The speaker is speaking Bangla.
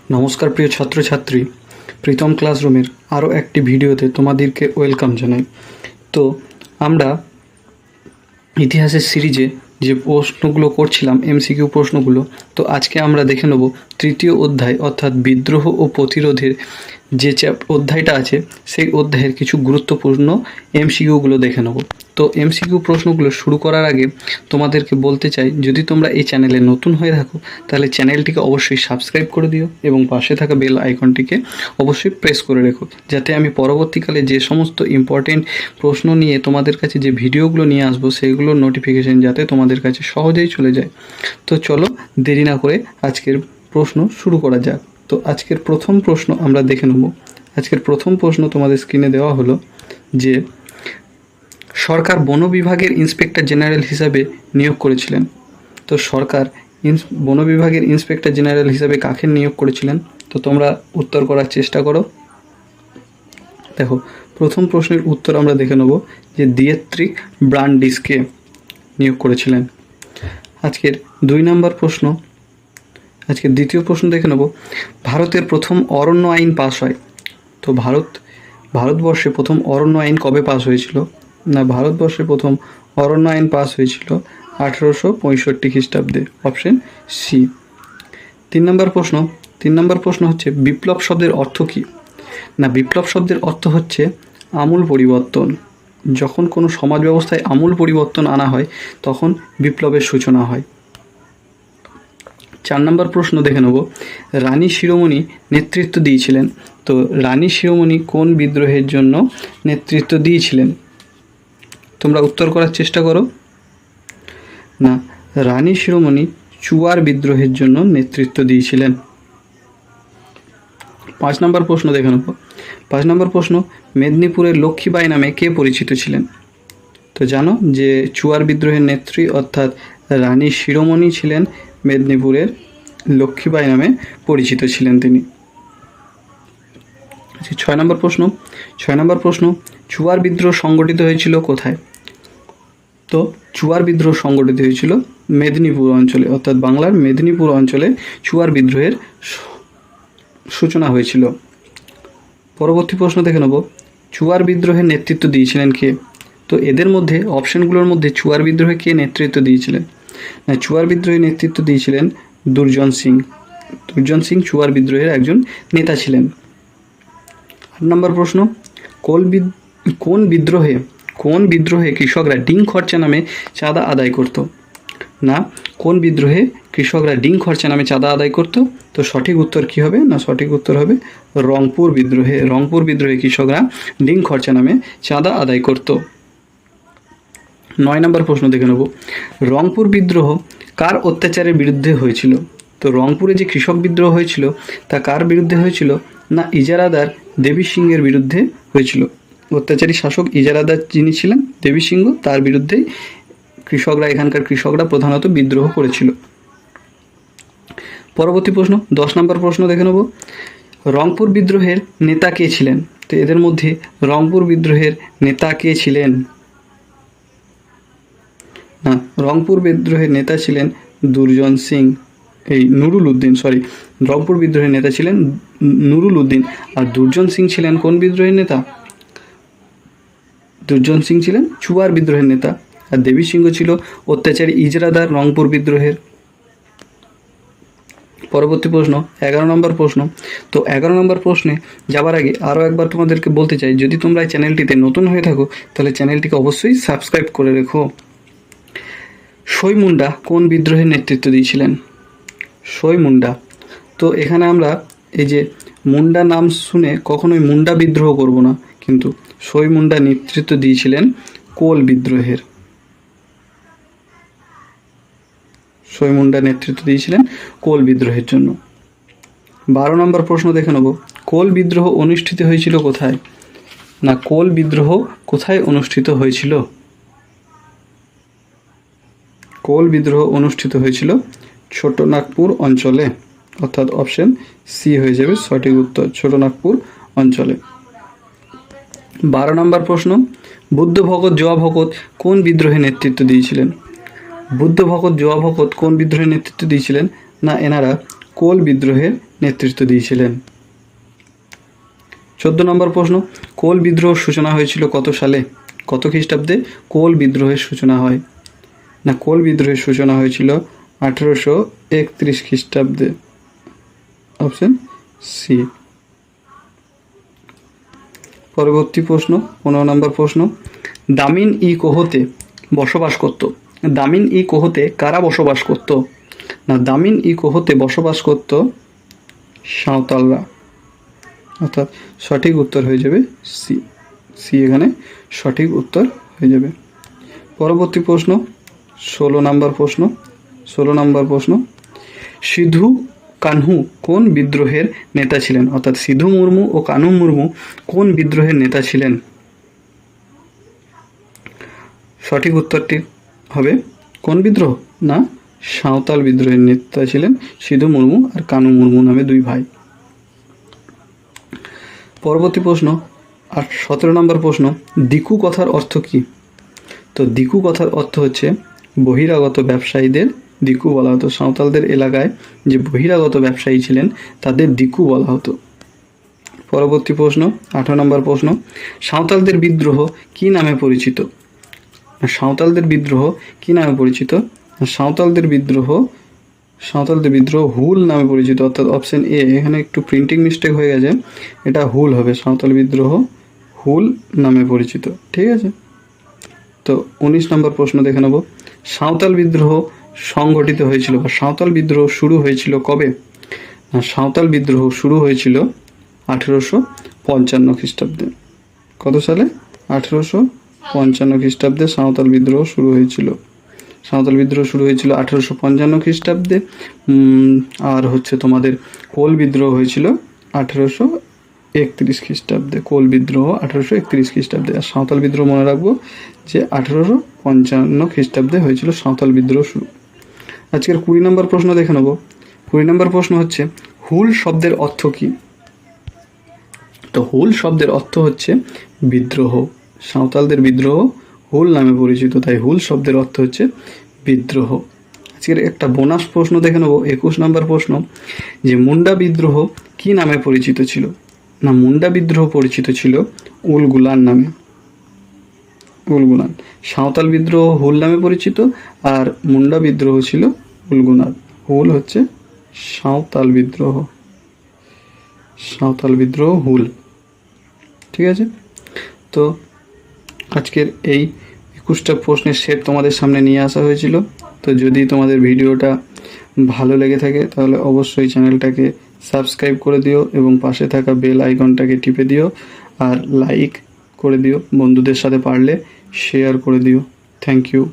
নমস্কার প্রিয় ছাত্রছাত্রী, প্রীতম ক্লাসরুমের আরও একটি ভিডিওতে তোমাদেরকে ওয়েলকাম জানাই। তো আমরা ইতিহাসের সিরিজে যে প্রশ্নগুলো করছিলাম, এমসিকিউ প্রশ্নগুলো, তো আজকে আমরা দেখে নেব তৃতীয় অধ্যায় অর্থাৎ বিদ্রোহ ও প্রতিরোধের যে অধ্যায়টা আছে সেই অধ্যায়ের কিছু গুরুত্বপূর্ণ এমসিকিউগুলো দেখে নেব। তো এমসিকিউ প্রশ্নগুলো শুরু করার আগে তোমাদেরকে বলতে চাই, যদি তোমরা এই চ্যানেলে নতুন হয়ে থাকো তাহলে চ্যানেলটিকে অবশ্যই সাবস্ক্রাইব করে দিও এবং পাশে থাকা বেল আইকনটিকে অবশ্যই প্রেস করে রেখো, যাতে আমি পরবর্তীকালে যে সমস্ত ইম্পর্টেন্ট প্রশ্ন নিয়ে তোমাদের কাছে যে ভিডিওগুলো নিয়ে আসবো সেইগুলোর নোটিফিকেশান যাতে তোমাদের কাছে সহজেই চলে যায়। তো চলো দেরি না করে আজকের প্রশ্ন শুরু করা যাক। তো আজকের প্রথম প্রশ্ন আমরা দেখে নেব। আজকের প্রথম প্রশ্ন তোমাদের স্ক্রিনে দেওয়া হলো যে সরকার বন বিভাগের ইন্সপেক্টর জেনারেল হিসাবে নিয়োগ করেছিলেন। তো সরকার বন বিভাগের ইন্সপেক্টর জেনারেল হিসাবে কাকে নিয়োগ করেছিলেন? তো তোমরা উত্তর করার চেষ্টা করো। দেখো, প্রথম প্রশ্নের উত্তর আমরা দেখে নেব যে দিয়েত্রিক ব্রান্ডিসকে নিয়োগ করেছিলেন। আজকের 2 নম্বর প্রশ্ন, আজকের দ্বিতীয় প্রশ্ন দেখে নেব, ভারতের প্রথম অরণ্য আইন পাস হয়। তো ভারতবর্ষে প্রথম অরণ্য আইন কবে পাস হয়েছিল? না, ভারতবর্ষে প্রথম অরণ্য আইন পাস হয়েছিল 1865 খ্রিস্টাব্দে, অপশন সি। 3 নম্বর প্রশ্ন হচ্ছে বিপ্লব শব্দের অর্থ কী? না, বিপ্লব শব্দের অর্থ হচ্ছে আমূল পরিবর্তন। যখন কোনো সমাজ ব্যবস্থায় আমূল পরিবর্তন আনা হয় তখন বিপ্লবের সূচনা হয়। 4 নম্বর প্রশ্ন দেখে নেব, রানী শিরোমণি নেতৃত্ব দিয়েছিলেন। তো রানী শিরোমণি কোন বিদ্রোহের জন্য নেতৃত্ব দিয়েছিলেন? তোমরা উত্তর করার চেষ্টা করো। না, রানী শিরোমণি চুয়ার বিদ্রোহের জন্য নেতৃত্ব দিয়েছিলেন। 5 নম্বর প্রশ্ন দেখে নেব। 5 নম্বর প্রশ্ন, মেদিনীপুরের লক্ষ্মীবাঈ নামে কে পরিচিত ছিলেন? তো জানো যে চুয়ার বিদ্রোহের নেত্রী অর্থাৎ রানী শিরোমণি ছিলেন মেদিনীপুরের লক্ষ্মীবাঈ নামে পরিচিত ছিলেন তিনি। 6 নম্বর প্রশ্ন, চুয়ার বিদ্রোহ সংগঠিত হয়েছিল কোথায়? তো চুয়ার বিদ্রোহ সংগঠিত হয়েছিল মেদিনীপুর অঞ্চলে, অর্থাৎ বাংলার মেদিনীপুর অঞ্চলে চুয়ার বিদ্রোহের সূচনা হয়েছিল। পরবর্তী প্রশ্ন দেখে নেব, চুয়ার বিদ্রোহের নেতৃত্ব দিয়েছিলেন কে? তো এদের মধ্যে অপশনগুলোর মধ্যে চুয়ার বিদ্রোহে কে নেতৃত্ব দিয়েছিলেন? না, চুয়ার বিদ্রোহে নেতৃত্ব দিয়েছিলেন দুর্জন সিং। দুর্জন সিং চুয়ার বিদ্রোহের একজন নেতা ছিলেন। 8 নম্বর প্রশ্ন, কোন বিদ্রোহে কৃষকরা ডিং খরচা নামে চাঁদা আদায় করত? না, কোন বিদ্রোহে কৃষকরা ডিং খরচা নামে চাঁদা আদায় করত? তো সঠিক উত্তর কী হবে? না, সঠিক উত্তর হবে রংপুর বিদ্রোহে। রংপুর বিদ্রোহে কৃষকরা ডিং খরচা নামে চাঁদা আদায় করত। 9 নম্বর প্রশ্ন দেখে নেব, রংপুর বিদ্রোহ কার অত্যাচারের বিরুদ্ধে হয়েছিল? তো রংপুরে যে কৃষক বিদ্রোহ হয়েছিল তা কার বিরুদ্ধে হয়েছিল? না, ইজারাদার দেবী সিংহের বিরুদ্ধে হয়েছিল। অত্যাচারী শাসক ইজারাদার যিনি ছিলেন দেবী সিংহ, তার বিরুদ্ধেই এখানকার কৃষকরা প্রধানত বিদ্রোহ করেছিল। পরবর্তী প্রশ্ন 10 নম্বর প্রশ্ন দেখে নেব, রংপুর বিদ্রোহের নেতা কে ছিলেন? তো এদের মধ্যে রংপুর বিদ্রোহের নেতা কে ছিলেন? না, রংপুর বিদ্রোহের নেতা ছিলেন দুর্জন সিং, নুরুল উদ্দিন, রংপুর বিদ্রোহের নেতা ছিলেন নুরুল উদ্দিন। আর দুর্জন সিং ছিলেন কোন বিদ্রোহের নেতা? দুর্জন সিং ছিলেন চুয়ার বিদ্রোহের নেতা, আর দেবী সিংহ ছিল অত্যাচারী ইজরাদার রংপুর বিদ্রোহের। পরবর্তী প্রশ্ন 11 নম্বর প্রশ্ন। তো 11 নম্বর প্রশ্নে যাবার আগে আরও একবার তোমাদেরকে বলতে চাই, যদি তোমরা এই চ্যানেলটিতে নতুন হয়ে থাকো তাহলে চ্যানেলটিকে অবশ্যই সাবস্ক্রাইব করে রেখো। শোই মুন্ডা কোন বিদ্রোহের নেতৃত্ব দিয়েছিলেন? শোই মুন্ডা। তো এখানে আমরা এই যে মুন্ডা নাম শুনে কখনোই মুন্ডা বিদ্রোহ করব না, কিন্তু শোই মুন্ডা নেতৃত্ব দিয়েছিলেন কোল বিদ্রোহের। শোই মুন্ডা নেতৃত্ব দিয়েছিলেন কোল বিদ্রোহের জন্য। 12 নম্বর প্রশ্ন দেখে নেব, কোল বিদ্রোহ অনুষ্ঠিত হয়েছিল কোথায়? না, কোল বিদ্রোহ কোথায় অনুষ্ঠিত হয়েছিল? কোল বিদ্রোহ অনুষ্ঠিত হয়েছিল ছোটনাগপুর অঞ্চলে, অর্থাৎ অপশন সি হয়ে যাবে সঠিক উত্তর, ছোটনাগপুর অঞ্চলে। 12 নম্বর প্রশ্ন, বুদ্ধ ভগত জোয়া ভগত কোন বিদ্রোহে নেতৃত্ব দিয়েছিলেন? বুদ্ধ ভগত জোয়া ভগত কোন বিদ্রোহে নেতৃত্ব দিয়েছিলেন? না, এনারা কোল বিদ্রোহের নেতৃত্ব দিয়েছিলেন? 14 নম্বর প্রশ্ন, কোল বিদ্রোহ সূচনা হয়েছিল কত সালে? কত খ্রিস্টাব্দে কোল বিদ্রোহের সূচনা হয়? না, কোল বিদ্রোহের সূচনা হয়েছিল 1831 খ্রিস্টাব্দে। Option C. পরবর্তী প্রশ্ন 15 নম্বর প্রশ্ন, দামিন ই কোহতে বসবাস করত? দামিন ই কোহতে কারা বসবাস করত? না, দামিন ই কোহতে বসবাস করত সাঁওতালরা। অর্থাৎ সঠিক উত্তর হয়ে যাবে সি। সি এখানে সঠিক উত্তর হয়ে যাবে। পরবর্তী প্রশ্ন 16 নম্বর প্রশ্ন, সিধু কানহু কোন বিদ্রোহের নেতা ছিলেন? অর্থাৎ সিধু মুর্মু ও কানহু মুর্মু কোন বিদ্রোহের নেতা ছিলেন? সঠিক উত্তরটি হবে কোন বিদ্রোহ? না, সাঁওতাল বিদ্রোহের নেতা ছিলেন সিধু মুর্মু আর কানহু মুর্মু নামে দুই ভাই। পরবর্তী প্রশ্ন 17 নম্বর প্রশ্ন, দিকু কথার অর্থ কী? তো দিকু কথার অর্থ হচ্ছে বহিরাগত ব্যবসায়ীদের দিকু বলা হতো। সাঁওতালদের এলাকায় যে বহিরাগত ব্যবসায়ী ছিলেন তাদের দিকু বলা হতো। পরবর্তী প্রশ্ন 18 নম্বর প্রশ্ন, সাঁওতালদের বিদ্রোহ কী নামে পরিচিত? সাঁওতালদের বিদ্রোহ কী নামে পরিচিত? সাঁওতালদের বিদ্রোহ হুল নামে পরিচিত। অর্থাৎ অপশন এ, এখানে একটু প্রিন্টিং মিস্টেক হয়ে গেছে, এটা হুল হবে। সাঁওতাল বিদ্রোহ হুল নামে পরিচিত। ঠিক আছে। তো 19 নম্বর প্রশ্ন দেখে নেব, সাঁওতাল বিদ্রোহ সংগঠিত হয়েছিল বা সাঁওতাল বিদ্রোহ শুরু হয়েছিল কবে? না, সাঁওতাল বিদ্রোহ শুরু হয়েছিল 1855 খ্রিস্টাব্দে। কত সালে? 1855 খ্রিস্টাব্দে সাঁওতাল বিদ্রোহ শুরু হয়েছিল। সাঁওতাল বিদ্রোহ শুরু হয়েছিল 1855 খ্রিস্টাব্দে। আর হচ্ছে তোমাদের কোল বিদ্রোহ হয়েছিল 1831 খ্রিস্টাব্দে। কোল বিদ্রোহ 1831 খ্রিস্টাব্দে। আর সাঁওতাল বিদ্রোহ মনে রাখবো যে 1855 খ্রিস্টাব্দে হয়েছিল সাঁওতাল বিদ্রোহ শুরু। আজকের 20 নম্বর প্রশ্ন দেখে নেব। 20 নম্বর প্রশ্ন হচ্ছে, হুল শব্দের অর্থ কী? তো হুল শব্দের অর্থ হচ্ছে বিদ্রোহ। সাঁওতালদের বিদ্রোহ হুল নামে পরিচিত, তাই হুল শব্দের অর্থ হচ্ছে বিদ্রোহ। আজকের একটা বোনাস প্রশ্ন দেখে নেব। 21 নম্বর প্রশ্ন, যে মুন্ডা বিদ্রোহ কি নামে পরিচিত ছিল? না, মুন্ডা বিদ্রোহ পরিচিত ছিল উলগুলান নামে। উলগুলান। সাঁওতাল বিদ্রোহ হুল নামে পরিচিত আর মুন্ডা বিদ্রোহ ছিল উলগুলান। হুল হচ্ছে সাঁওতাল বিদ্রোহ, সাঁওতাল বিদ্রোহ হুল। ঠিক আছে। তো আজকের এই 21টা প্রশ্নের সেট তোমাদের সামনে নিয়ে আসা হয়েছিল। তো যদি তোমাদের ভিডিওটা ভালো লেগে থাকে তাহলে অবশ্যই চ্যানেলটাকে সাবস্ক্রাইব করে দিও এবং পাশে থাকা বেল আইকনটাকে টিপে দিও আর লাইক করে দিও। বন্ধুদের সাথে পারলে শেয়ার করে দিও। Thank you.